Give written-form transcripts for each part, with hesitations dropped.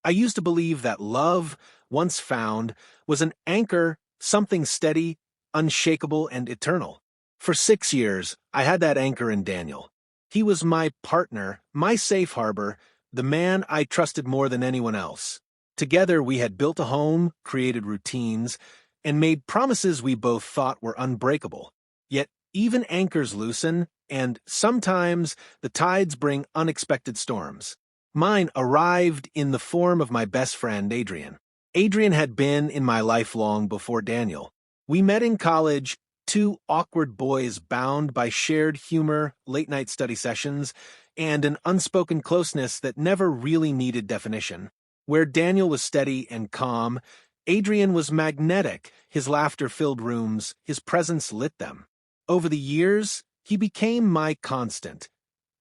I used to believe that love, once found, was an anchor, something steady, unshakable, and eternal. For 6 years, I had that anchor in Daniel. He was my partner, my safe harbor, the man I trusted more than anyone else. Together, we had built a home, created routines, and made promises we both thought were unbreakable. Yet, even anchors loosen, and sometimes the tides bring unexpected storms. Mine arrived in the form of my best friend, Adrian. Adrian had been in my life long before Daniel. We met in college, two awkward boys bound by shared humor, late-night study sessions, and an unspoken closeness that never really needed definition. Where Daniel was steady and calm, Adrian was magnetic. His laughter filled rooms, his presence lit them. Over the years, he became my constant.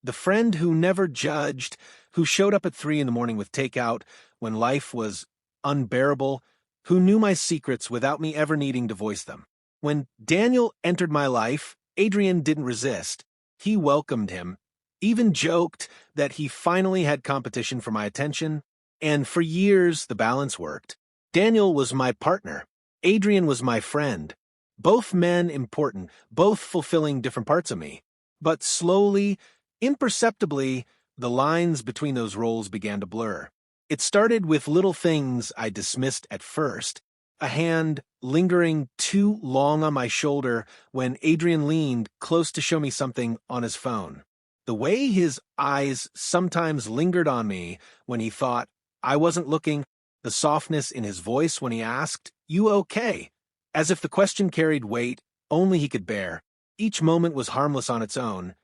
The friend who never judged, who showed up at 3 in the morning with takeout when life was unbearable, who knew my secrets without me ever needing to voice them. When Daniel entered my life, Adrian didn't resist. He welcomed him, even joked that he finally had competition for my attention, and for years the balance worked. Daniel was my partner. Adrian was my friend. Both men important, both fulfilling different parts of me. But slowly, imperceptibly, the lines between those roles began to blur. It started with little things I dismissed at first. A hand lingering too long on my shoulder when Adrian leaned close to show me something on his phone. The way his eyes sometimes lingered on me when he thought I wasn't looking, the softness in his voice when he asked, "You okay?" As if the question carried weight only he could bear. Each moment was harmless on its own,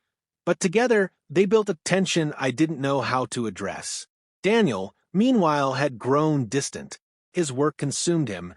but together they built a tension I didn't know how to address. Daniel, meanwhile, had grown distant. His work consumed him,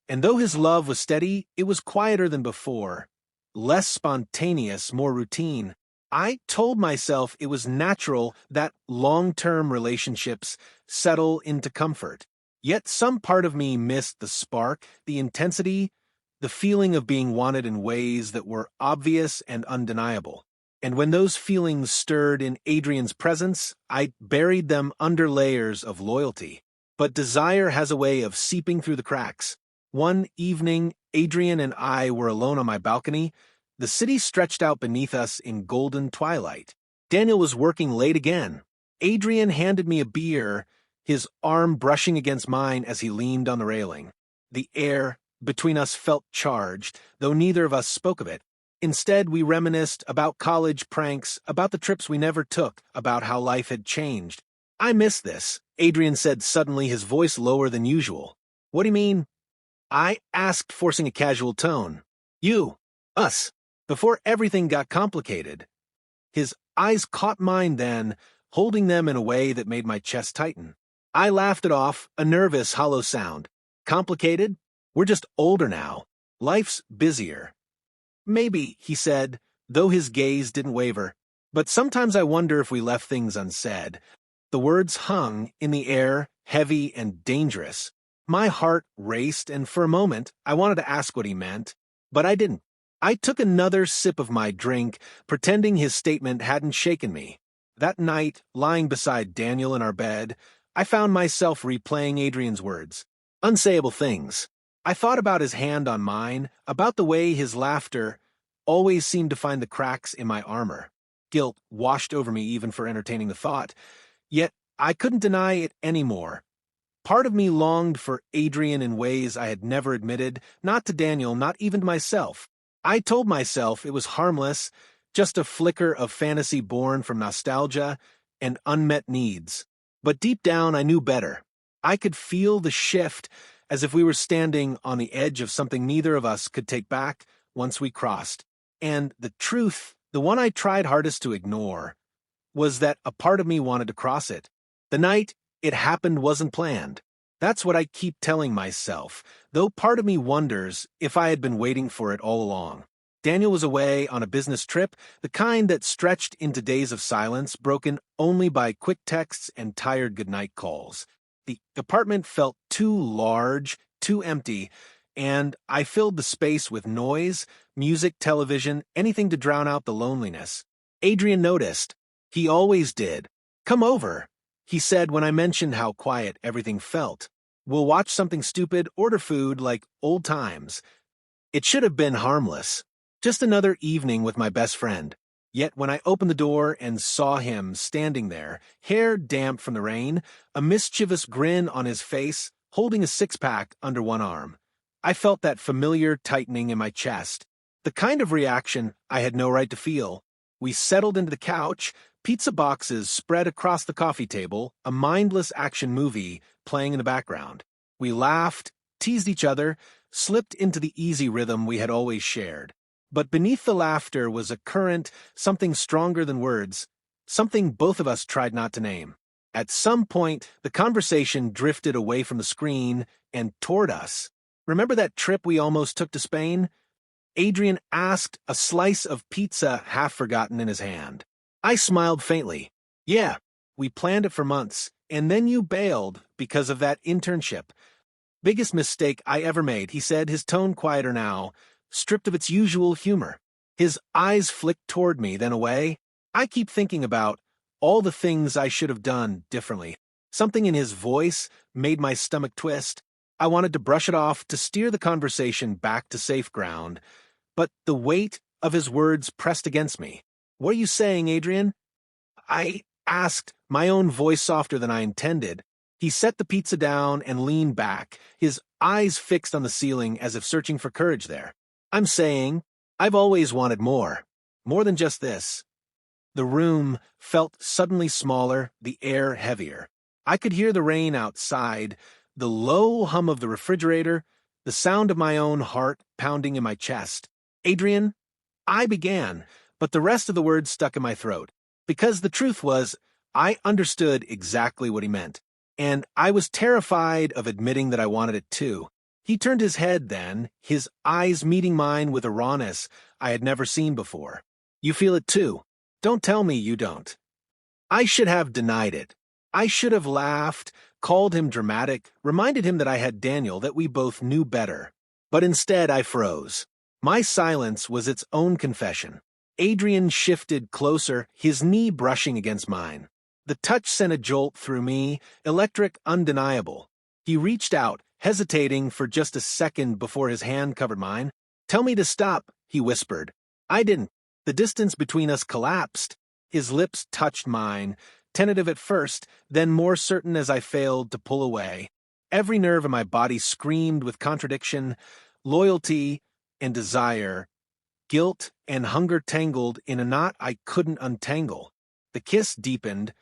and though his love was steady, it was quieter than before. Less spontaneous, more routine. I told myself it was natural that long-term relationships settle into comfort. Yet some part of me missed the spark, the intensity, the feeling of being wanted in ways that were obvious and undeniable. And when those feelings stirred in Adrian's presence, I buried them under layers of loyalty. But desire has a way of seeping through the cracks. One evening, Adrian and I were alone on my balcony. The city stretched out beneath us in golden twilight. Daniel was working late again. Adrian handed me a beer, his arm brushing against mine as he leaned on the railing. The air between us felt charged, though neither of us spoke of it. Instead, we reminisced about college pranks, about the trips we never took, about how life had changed. "I miss this," Adrian said suddenly, his voice lower than usual. "What do you mean?" I asked, forcing a casual tone. "You. Us. Before everything got complicated." His eyes caught mine then, holding them in a way that made my chest tighten. I laughed it off, a nervous, hollow sound. "Complicated? We're just older now. Life's busier." "Maybe," he said, though his gaze didn't waver. "But sometimes I wonder if we left things unsaid." The words hung in the air, heavy and dangerous. My heart raced, and for a moment I wanted to ask what he meant, but I didn't. I took another sip of my drink, pretending his statement hadn't shaken me. That night, lying beside Daniel in our bed, I found myself replaying Adrian's words. Unsayable things. I thought about his hand on mine, about the way his laughter always seemed to find the cracks in my armor. Guilt washed over me even for entertaining the thought, yet I couldn't deny it anymore. Part of me longed for Adrian in ways I had never admitted, not to Daniel, not even to myself. I told myself it was harmless, just a flicker of fantasy born from nostalgia and unmet needs. But deep down I knew better. I could feel the shift, as if we were standing on the edge of something neither of us could take back once we crossed. And the truth, the one I tried hardest to ignore, was that a part of me wanted to cross it. The night it happened wasn't planned. That's what I keep telling myself, though part of me wonders if I had been waiting for it all along. Daniel was away on a business trip, the kind that stretched into days of silence, broken only by quick texts and tired goodnight calls. The apartment felt too large, too empty, and I filled the space with noise, music, television, anything to drown out the loneliness. Adrian noticed. He always did. "Come over." He said when I mentioned how quiet everything felt. We'll watch something stupid, order food like old times. It should have been harmless. Just another evening with my best friend. Yet when I opened the door and saw him standing there, hair damp from the rain, a mischievous grin on his face, holding a six-pack under one arm, I felt that familiar tightening in my chest. The kind of reaction I had no right to feel. We settled into the couch, pizza boxes spread across the coffee table, a mindless action movie playing in the background. We laughed, teased each other, slipped into the easy rhythm we had always shared. But beneath the laughter was a current, something stronger than words, something both of us tried not to name. At some point, the conversation drifted away from the screen and toward us. Remember that trip we almost took to Spain? Adrian asked, a slice of pizza half forgotten in his hand. I smiled faintly. Yeah, we planned it for months, and then you bailed because of that internship. Biggest mistake I ever made, he said, his tone quieter now, stripped of its usual humor. His eyes flicked toward me, then away. I keep thinking about all the things I should have done differently. Something in his voice made my stomach twist. I wanted to brush it off, to steer the conversation back to safe ground, but the weight of his words pressed against me. What are you saying, Adrian? I asked, my own voice softer than I intended. He set the pizza down and leaned back, his eyes fixed on the ceiling as if searching for courage there. I'm saying, I've always wanted more. More than just this. The room felt suddenly smaller, the air heavier. I could hear the rain outside, the low hum of the refrigerator, the sound of my own heart pounding in my chest. Adrian, I began, but the rest of the words stuck in my throat. Because the truth was, I understood exactly what he meant, and I was terrified of admitting that I wanted it too. He turned his head then, his eyes meeting mine with a rawness I had never seen before. You feel it too. Don't tell me you don't. I should have denied it. I should have laughed, called him dramatic, reminded him that I had Daniel, that we both knew better. But instead I froze. My silence was its own confession. Adrian shifted closer, his knee brushing against mine. The touch sent a jolt through me, electric, undeniable. He reached out, hesitating for just a second before his hand covered mine. Tell me to stop, he whispered. I didn't. The distance between us collapsed. His lips touched mine, tentative at first, then more certain as I failed to pull away. Every nerve in my body screamed with contradiction, loyalty, and desire, guilt and hunger tangled in a knot I couldn't untangle. The kiss deepened,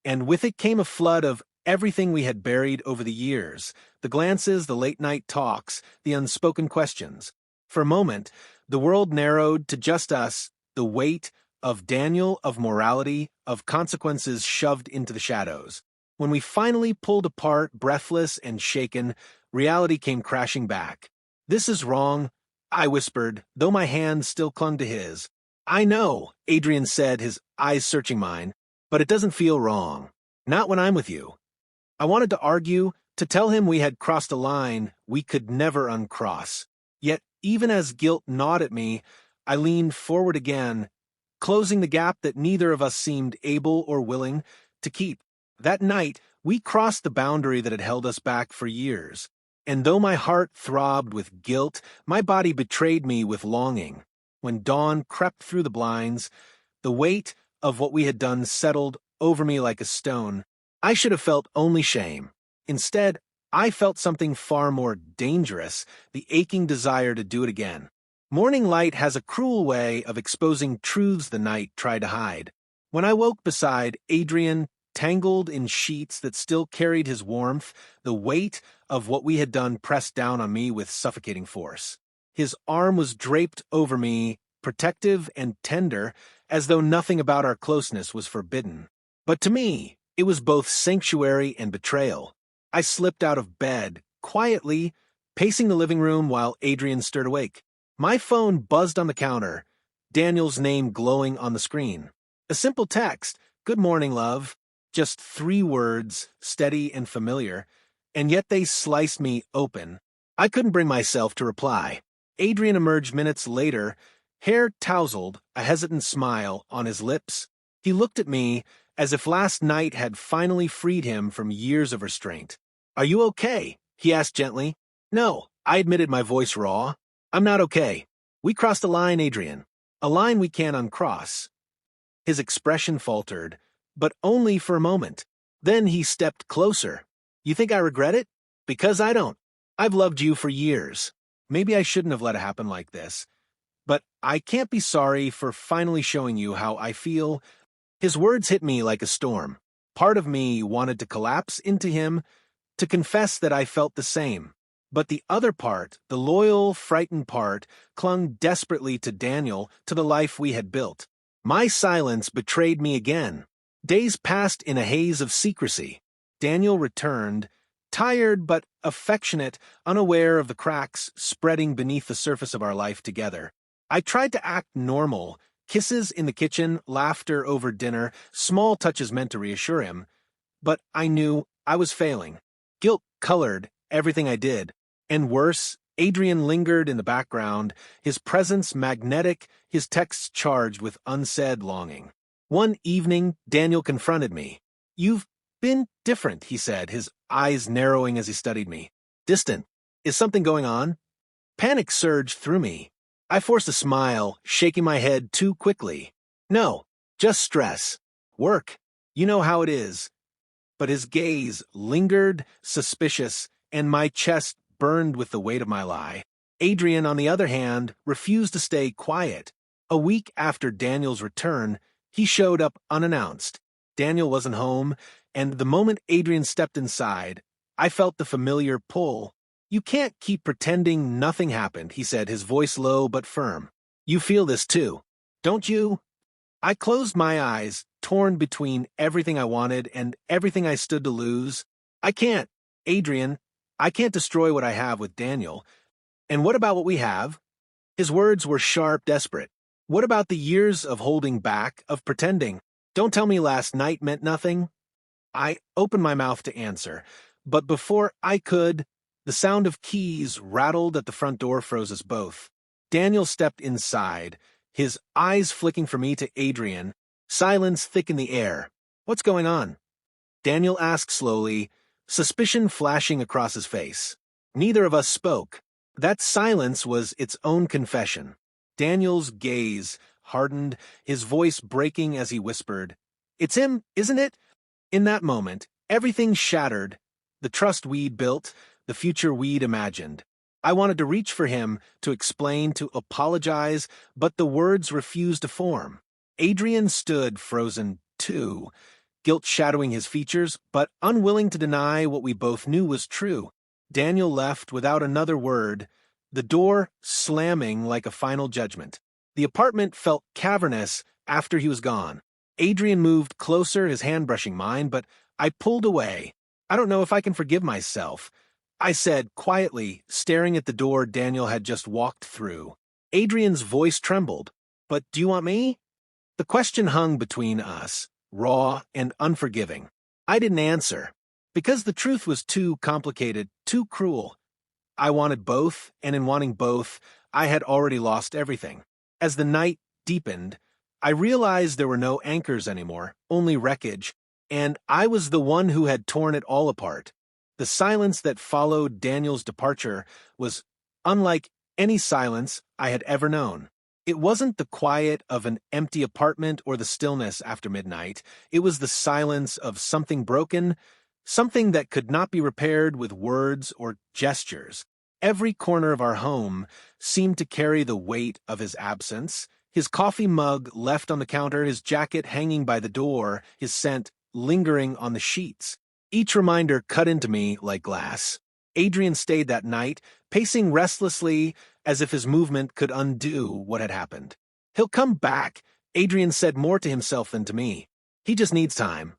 and with it came a flood of everything we had buried over the years, the glances, the late-night talks, the unspoken questions. For a moment, the world narrowed to just us, the weight of Daniel, of morality, of consequences shoved into the shadows. When we finally pulled apart, breathless and shaken, reality came crashing back. This is wrong, I whispered, though my hand still clung to his. I know, Adrian said, his eyes searching mine, but it doesn't feel wrong. Not when I'm with you. I wanted to argue, to tell him we had crossed a line we could never uncross. Yet, even as guilt gnawed at me, I leaned forward again, closing the gap that neither of us seemed able or willing to keep. That night, we crossed the boundary that had held us back for years. And though my heart throbbed with guilt, my body betrayed me with longing. When dawn crept through the blinds, the weight of what we had done settled over me like a stone. I should have felt only shame. Instead, I felt something far more dangerous, the aching desire to do it again. Morning light has a cruel way of exposing truths the night tried to hide. When I woke beside Adrian, tangled in sheets that still carried his warmth, the weight of what we had done pressed down on me with suffocating force. His arm was draped over me, protective and tender, as though nothing about our closeness was forbidden. But to me, it was both sanctuary and betrayal. I slipped out of bed, quietly, pacing the living room while Adrian stirred awake. My phone buzzed on the counter, Daniel's name glowing on the screen. A simple text, "Good morning, love." Just 3 words, steady and familiar, and yet they sliced me open. I couldn't bring myself to reply. Adrian emerged minutes later, hair tousled, a hesitant smile on his lips. He looked at me as if last night had finally freed him from years of restraint. "Are you okay?" he asked gently. "No," I admitted, my voice raw. "I'm not okay. We crossed a line, Adrian. A line we can't uncross." His expression faltered, but only for a moment. Then he stepped closer. "You think I regret it? Because I don't. I've loved you for years. Maybe I shouldn't have let it happen like this. But I can't be sorry for finally showing you how I feel." His words hit me like a storm. Part of me wanted to collapse into him, to confess that I felt the same. But the other part, the loyal, frightened part, clung desperately to Daniel, to the life we had built. My silence betrayed me again. Days passed in a haze of secrecy. Daniel returned, tired but affectionate, unaware of the cracks spreading beneath the surface of our life together. I tried to act normal, kisses in the kitchen, laughter over dinner, small touches meant to reassure him. But I knew I was failing. Guilt colored everything I did. And worse, Adrian lingered in the background, his presence magnetic, his texts charged with unsaid longing. One evening, Daniel confronted me. "You've been different," he said, his eyes narrowing as he studied me. "Distant. Is something going on?" Panic surged through me. I forced a smile, shaking my head too quickly. "No, just stress. Work. You know how it is." But his gaze lingered, suspicious, and my chest burned with the weight of my lie. Adrian, on the other hand, refused to stay quiet. A week after Daniel's return, he showed up unannounced. Daniel wasn't home, and the moment Adrian stepped inside, I felt the familiar pull. "You can't keep pretending nothing happened," he said, his voice low but firm. "You feel this too, don't you?" I closed my eyes, torn between everything I wanted and everything I stood to lose. "I can't, Adrian. I can't destroy what I have with Daniel. And what about what we have?" His words were sharp, desperate. "What about the years of holding back, of pretending? Don't tell me last night meant nothing." I opened my mouth to answer, but before I could, the sound of keys rattled at the front door froze us both. Daniel stepped inside, his eyes flicking from me to Adrian. Silence thick in the air. "What's going on?" Daniel asked slowly, suspicion flashing across his face. Neither of us spoke. That silence was its own confession. Daniel's gaze hardened, his voice breaking as he whispered, "It's him, isn't it?" In that moment, everything shattered. The trust we'd built, the future we'd imagined. I wanted to reach for him, to explain, to apologize, but the words refused to form. Adrian stood frozen, too, guilt shadowing his features, but unwilling to deny what we both knew was true. Daniel left without another word, the door slamming like a final judgment. The apartment felt cavernous after he was gone. Adrian moved closer, his hand brushing mine, but I pulled away. "I don't know if I can forgive myself," I said quietly, staring at the door Daniel had just walked through. Adrian's voice trembled. "But do you want me?" The question hung between us, raw and unforgiving. I didn't answer, because the truth was too complicated, too cruel. I wanted both, and in wanting both, I had already lost everything. As the night deepened, I realized there were no anchors anymore, only wreckage, and I was the one who had torn it all apart. The silence that followed Daniel's departure was unlike any silence I had ever known. It wasn't the quiet of an empty apartment or the stillness after midnight. It was the silence of something broken, something that could not be repaired with words or gestures. Every corner of our home seemed to carry the weight of his absence. His coffee mug left on the counter, his jacket hanging by the door, his scent lingering on the sheets. Each reminder cut into me like glass. Adrian stayed that night, pacing restlessly as if his movement could undo what had happened. "He'll come back," Adrian said more to himself than to me. "He just needs time."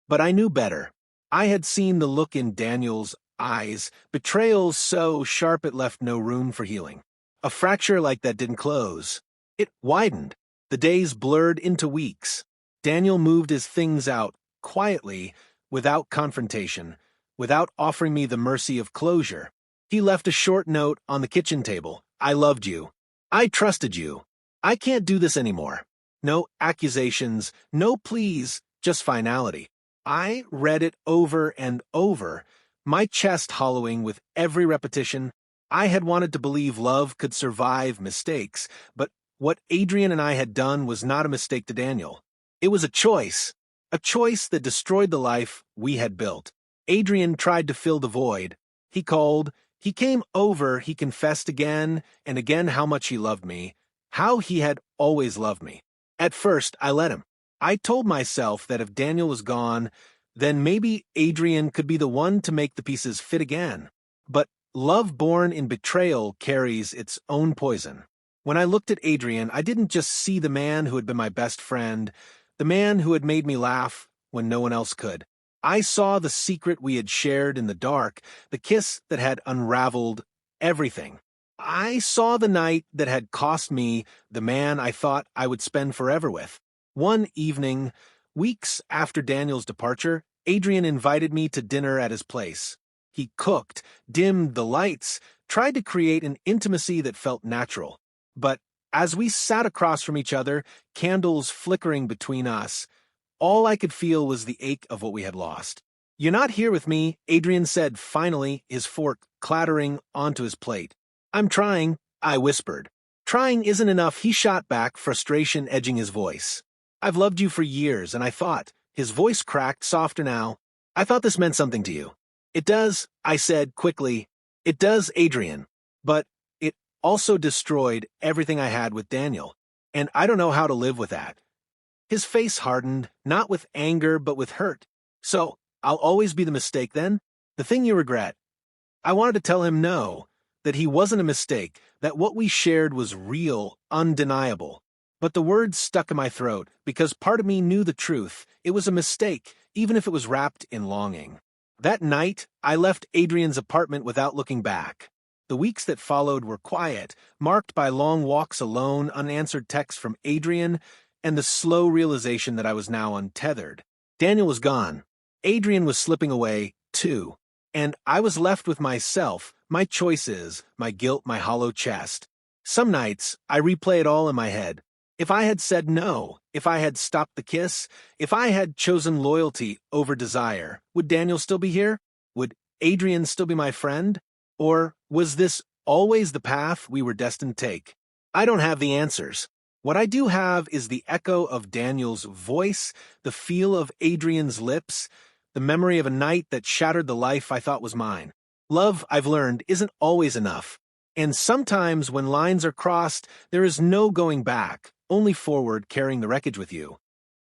But I knew better. I had seen the look in Daniel's eyes, betrayal so sharp it left no room for healing. A fracture like that didn't close. It widened. The days blurred into weeks. Daniel moved his things out, quietly, without confrontation, without offering me the mercy of closure. He left a short note on the kitchen table. "I loved you. I trusted you. I can't do this anymore." No accusations, no pleas, just finality. I read it over and over, my chest hollowing with every repetition. I had wanted to believe love could survive mistakes, but what Adrian and I had done was not a mistake to Daniel. It was a choice that destroyed the life we had built. Adrian tried to fill the void. He called, he came over, he confessed again and again how much he loved me, how he had always loved me. At first, I let him. I told myself that if Daniel was gone, then maybe Adrian could be the one to make the pieces fit again. But love born in betrayal carries its own poison. When I looked at Adrian, I didn't just see the man who had been my best friend, the man who had made me laugh when no one else could. I saw the secret we had shared in the dark, the kiss that had unraveled everything. I saw the night that had cost me the man I thought I would spend forever with. One evening, weeks after Daniel's departure, Adrian invited me to dinner at his place. He cooked, dimmed the lights, tried to create an intimacy that felt natural. But as we sat across from each other, candles flickering between us, all I could feel was the ache of what we had lost. "You're not here with me," Adrian said finally, his fork clattering onto his plate. "I'm trying," I whispered. "Trying isn't enough," he shot back, frustration edging his voice. "I've loved you for years, and I thought," his voice cracked softer now, "I thought this meant something to you." "It does," I said quickly. "It does, Adrian. But it also destroyed everything I had with Daniel, and I don't know how to live with that." His face hardened, not with anger but with hurt. "So, I'll always be the mistake then? The thing you regret?" I wanted to tell him no, that he wasn't a mistake, that what we shared was real, undeniable. But the words stuck in my throat, because part of me knew the truth. It was a mistake, even if it was wrapped in longing. That night, I left Adrian's apartment without looking back. The weeks that followed were quiet, marked by long walks alone, unanswered texts from Adrian, and the slow realization that I was now untethered. Daniel was gone. Adrian was slipping away, too. And I was left with myself, my choices, my guilt, my hollow chest. Some nights, I replay it all in my head. If I had said no, if I had stopped the kiss, if I had chosen loyalty over desire, would Daniel still be here? Would Adrian still be my friend? Or was this always the path we were destined to take? I don't have the answers. What I do have is the echo of Daniel's voice, the feel of Adrian's lips, the memory of a night that shattered the life I thought was mine. Love, I've learned, isn't always enough. And sometimes when lines are crossed, there is no going back, only forward carrying the wreckage with you.